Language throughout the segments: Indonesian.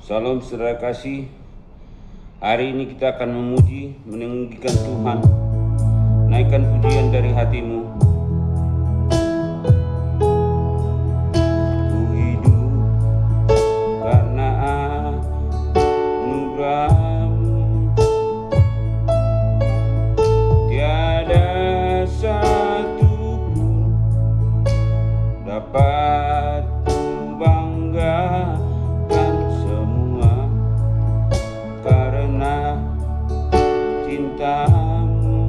Salam saudara kasih. Hari ini kita akan memuji, meninggikan Tuhan. Naikkan pujian dari hatimu. Ku hidup karena anugerah-Mu. Tiada satu pun dapat ku banggakan, semua karena cinta-Mu.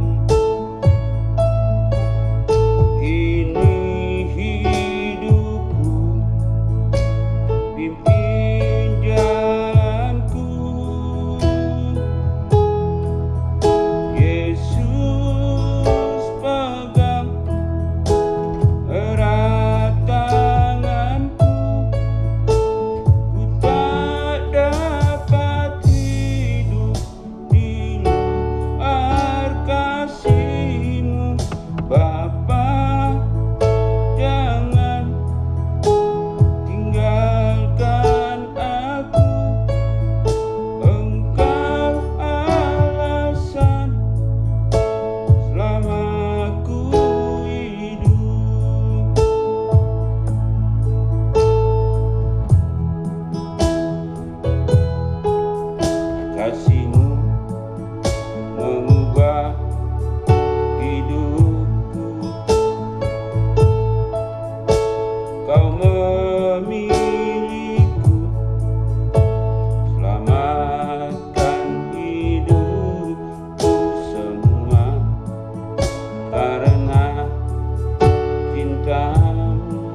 Ini hidupku, pimpin jalanku. Yesus, pegang erat tanganku. Ku tak dapat hidup di luar kasih-Mu. Bapa, jangan tinggalkan aku. Engkau alasan selama ku hidup. Kasih-Mu mengubah hidupku. Kau memilihku, selamatkan hidupku semua karena cinta-Mu.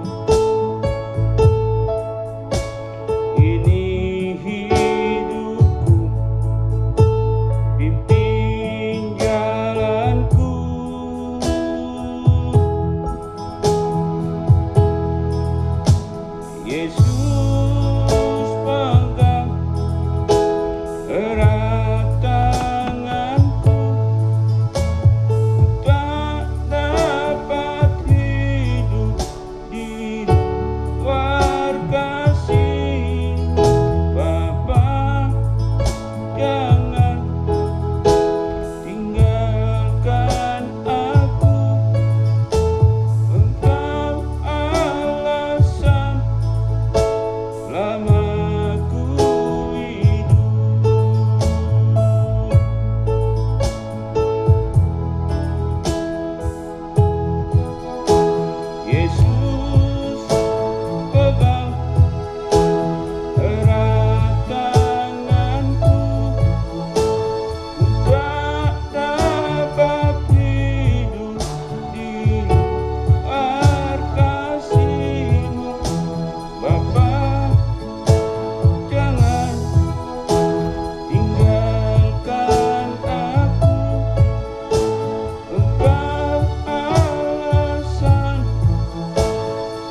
Ini hidupku, pimpin jalanku. Yesus, pegang erat tanganku. Ku tak dapat hidup di luar kasih-Mu. Bapa, jangan tinggalkan aku. Engkau alasan selama ku hidup. Yesus, pegang erat tanganku. Ku tak dapat hidup di luar kasih-Mu. Bapa, jangan tinggalkan aku. Engkau alasan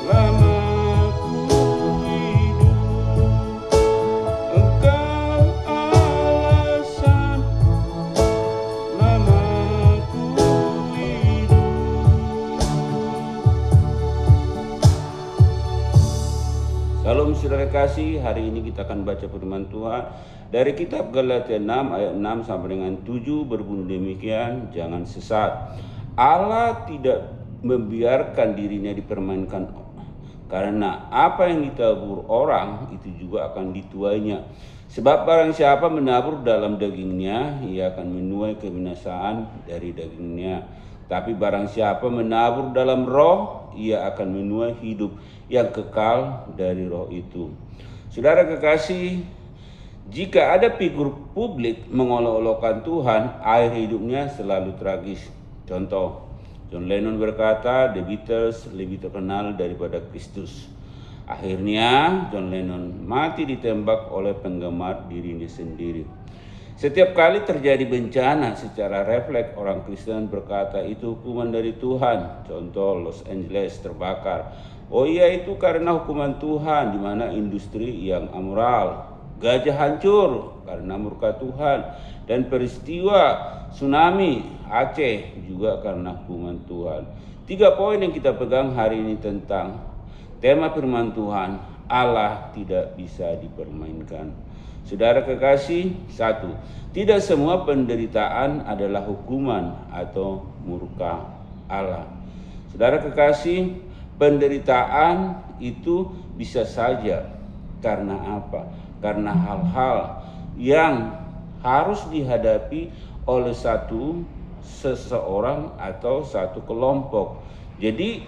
selama ku hidup. Engkau alasan selama ku hidup. Salam saudara kasih, hari ini kita akan baca firman Tuhan dari kitab Galatia 6 ayat 6 sampai dengan 7, berbunyi demikian, jangan sesat. Allah tidak membiarkan dirinya dipermainkan, karena apa yang ditabur orang itu juga akan dituainya. Sebab barang siapa menabur dalam dagingnya, ia akan menuai kebinasaan dari dagingnya. Tapi barang siapa menabur dalam roh, ia akan menuai hidup yang kekal dari roh itu. Saudara kekasih, jika ada figur publik mengolok-olokkan Tuhan, akhir hidupnya selalu tragis. Contoh, John Lennon berkata, The Beatles lebih terkenal daripada Kristus. Akhirnya John Lennon mati ditembak oleh penggemar dirinya sendiri. Setiap kali terjadi bencana, secara refleks orang Kristen berkata itu hukuman dari Tuhan. Contoh, Los Angeles terbakar. Oh iya, itu karena hukuman Tuhan, di mana industri yang amoral. Gajah hancur karena murka Tuhan. Dan peristiwa tsunami Aceh juga karena hukuman Tuhan. 3 poin yang kita pegang hari ini tentang tema firman Tuhan. Allah tidak bisa dipermainkan. Saudara kekasih, satu, tidak semua penderitaan adalah hukuman atau murka Allah. Saudara kekasih, penderitaan itu bisa saja karena apa? Karena hal-hal yang harus dihadapi oleh seseorang atau satu kelompok. Jadi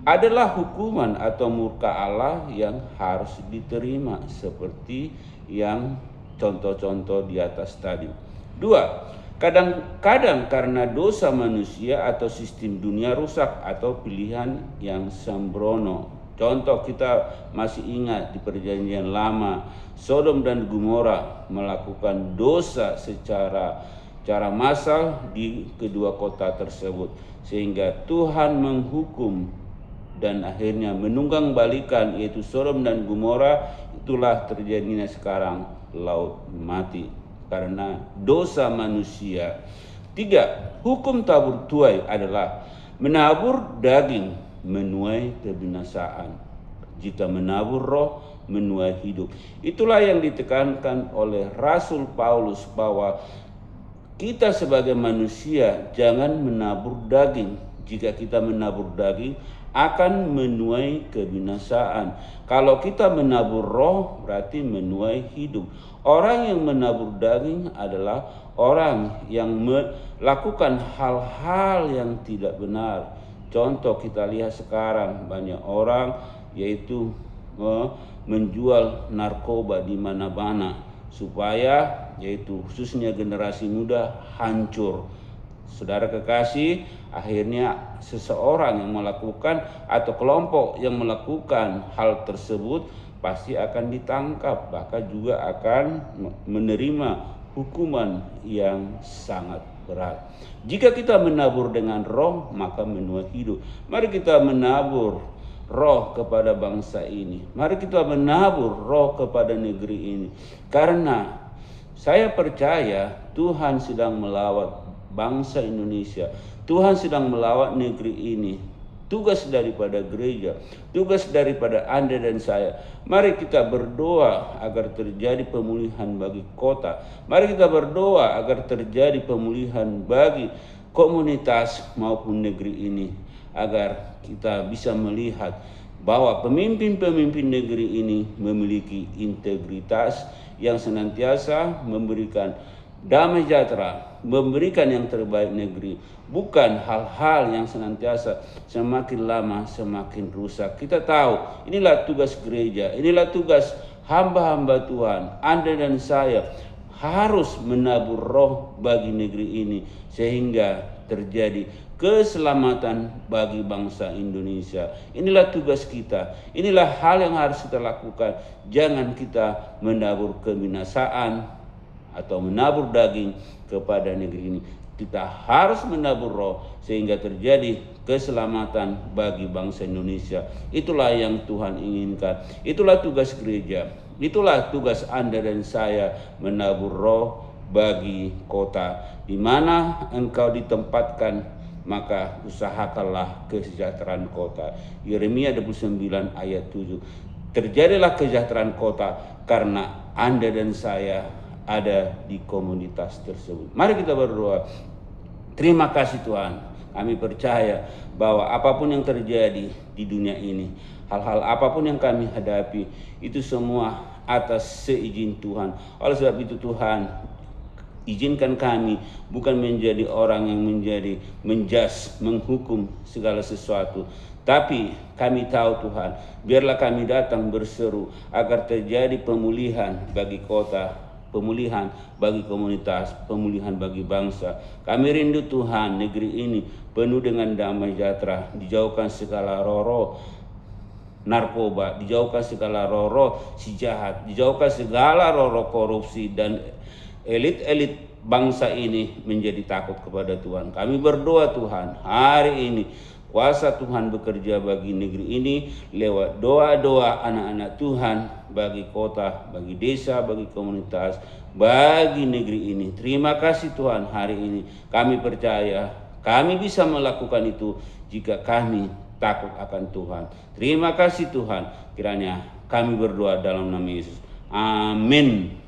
adalah hukuman atau murka Allah yang harus diterima seperti yang contoh-contoh di atas tadi. Dua, kadang-kadang karena dosa manusia atau sistem dunia rusak atau pilihan yang sembrono. Contoh, kita masih ingat di Perjanjian Lama, Sodom dan Gomora melakukan dosa secara massal di kedua kota tersebut, sehingga Tuhan menghukum dan akhirnya menunggang balikan, yaitu Sodom dan Gomora. Itulah terjadinya sekarang laut mati karena dosa manusia. Tiga, hukum tabur tuai adalah menabur daging menuai kebinasaan, jika menabur roh menuai hidup. Itulah yang ditekankan oleh Rasul Paulus, bahwa kita sebagai manusia jangan menabur daging. Jika kita menabur daging akan menuai kebinasaan. Kalau kita menabur roh berarti menuai hidup. Orang yang menabur daging adalah orang yang melakukan hal-hal yang tidak benar. Contoh, kita lihat sekarang banyak orang yaitu menjual narkoba di mana-mana supaya yaitu khususnya generasi muda hancur. Saudara kekasih, akhirnya seseorang yang melakukan atau kelompok yang melakukan hal tersebut pasti akan ditangkap, bahkan juga akan menerima hukuman yang sangat berat. Jika kita menabur dengan roh, maka menuai hidup. Mari kita menabur roh kepada bangsa ini. Mari kita menabur roh kepada negeri ini. Karena saya percaya Tuhan sedang melawat bangsa Indonesia. Tuhan sedang melawat negeri ini. Tugas daripada gereja, tugas daripada Anda dan saya. Mari kita berdoa agar terjadi pemulihan bagi kota. Mari kita berdoa agar terjadi pemulihan bagi komunitas maupun negeri ini, agar kita bisa melihat bahwa pemimpin-pemimpin negeri ini memiliki integritas yang senantiasa memberikan damai sejahtera, memberikan yang terbaik negeri, bukan hal-hal yang senantiasa semakin lama semakin rusak. Kita tahu inilah tugas gereja, inilah tugas hamba-hamba Tuhan. Anda dan saya harus menabur roh bagi negeri ini sehingga terjadi keselamatan bagi bangsa Indonesia. Inilah tugas kita, inilah hal yang harus kita lakukan. Jangan kita menabur kebinasaan atau menabur daging kepada negeri ini. Kita harus menabur roh sehingga terjadi keselamatan bagi bangsa Indonesia. Itulah yang Tuhan inginkan. Itulah tugas gereja. Itulah tugas Anda dan saya, menabur roh bagi kota. Di mana engkau ditempatkan, maka usahakanlah kesejahteraan kota. Yeremia 29 ayat 7. Terjadilah kesejahteraan kota karena Anda dan saya ada di komunitas tersebut. Mari kita berdoa. Terima kasih Tuhan. Kami percaya bahwa apapun yang terjadi di dunia ini, hal-hal apapun yang kami hadapi, itu semua atas seizin Tuhan. Oleh sebab itu Tuhan, izinkan kami bukan menjadi orang yang menjadi menjas, menghukum segala sesuatu, tapi kami tahu Tuhan, biarlah kami datang berseru agar terjadi pemulihan bagi kota, pemulihan bagi komunitas, pemulihan bagi bangsa. Kami rindu Tuhan, negeri ini penuh dengan damai sejahtera, dijauhkan segala roh narkoba, dijauhkan segala roh si jahat, dijauhkan segala roh korupsi, dan elit-elit bangsa ini menjadi takut kepada Tuhan. Kami berdoa Tuhan, hari ini kuasa Tuhan bekerja bagi negeri ini lewat doa-doa anak-anak Tuhan bagi kota, bagi desa, bagi komunitas, bagi negeri ini. Terima kasih Tuhan, hari ini kami percaya kami bisa melakukan itu jika kami takut akan Tuhan. Terima kasih Tuhan, kiranya kami berdoa dalam nama Yesus. Amin.